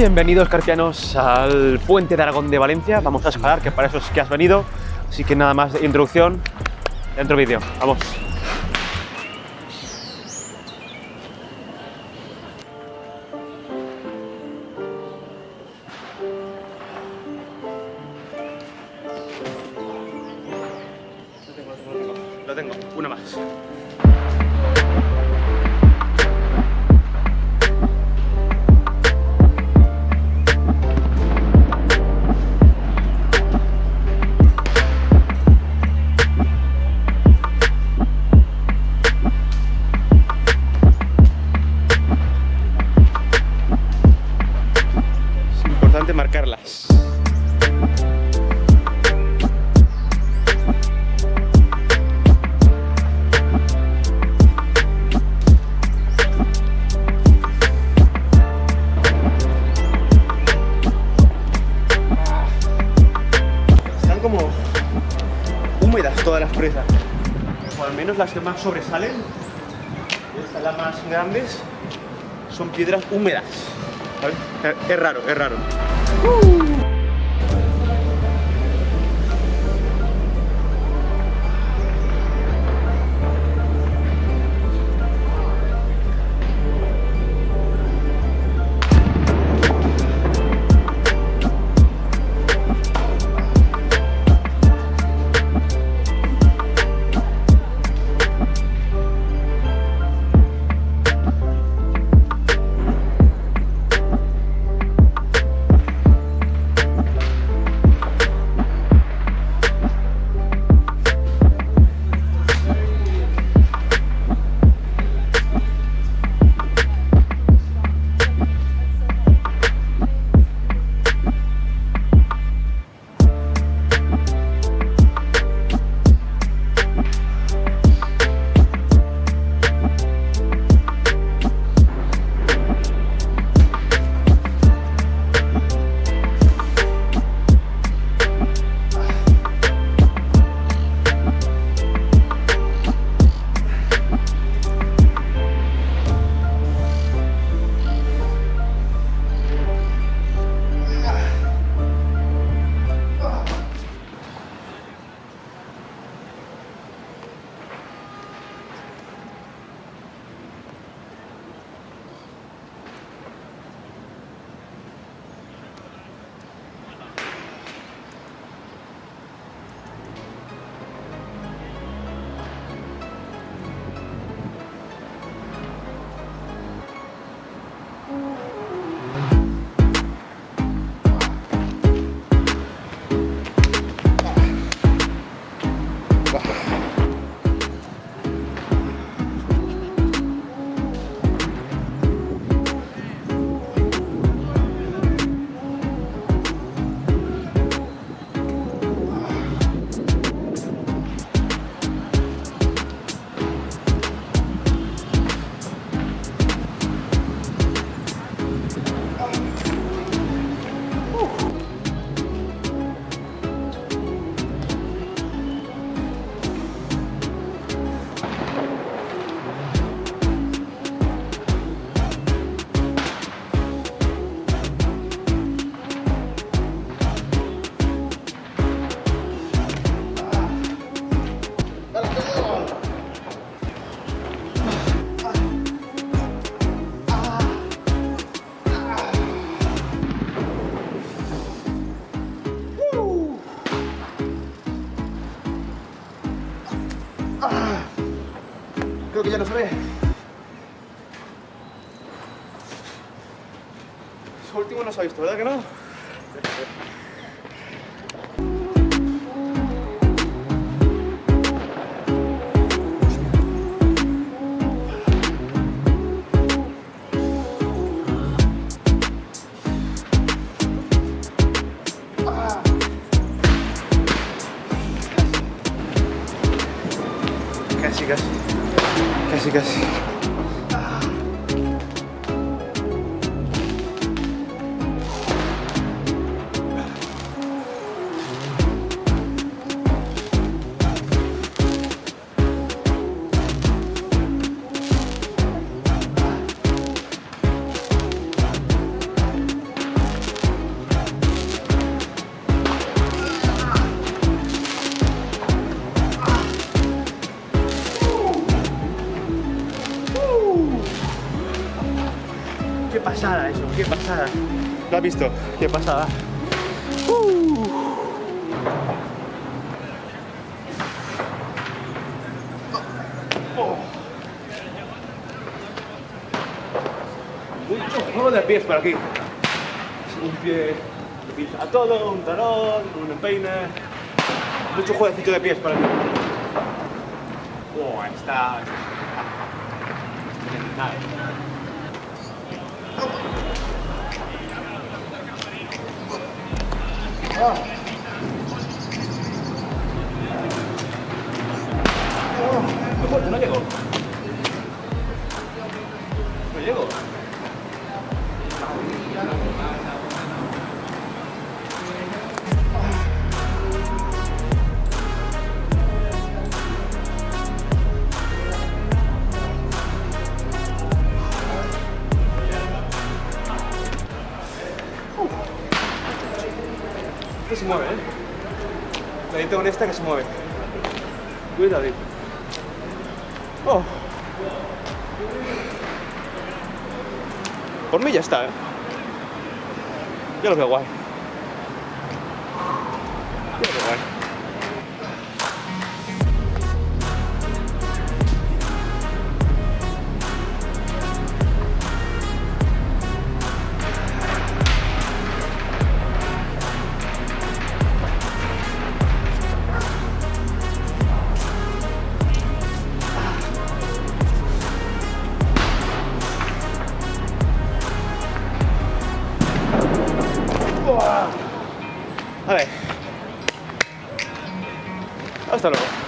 Bienvenidos, carpianos, al Puente de Aragón de Valencia. Vamos a escalar, que para eso es que has venido. Así que nada más de introducción, dentro vídeo. Vamos. Lo tengo, una más. Marcarlas. Están como húmedas todas las presas, o al menos las que más sobresalen. Estas, las más grandes, son piedras húmedas. ¿Vale? Es raro, es raro. Creo que ya no se ve. Eso último no se ha visto, ¿verdad que no? Casi. ¿Lo has visto? Qué pasada. Mucho juego de pies por aquí. Un pie de pinza a todo, un talón, un empeine. Mucho jueguecito de pies por aquí. Está fenomenal. Qué fuerte, no llego. No llego. Esto se mueve, ¿eh? La dieta con esta que se mueve. Cuidado. Oh. Por mí ya está, ¿eh? Ya lo veo guay. Ya lo veo guay. Vale. Hasta luego.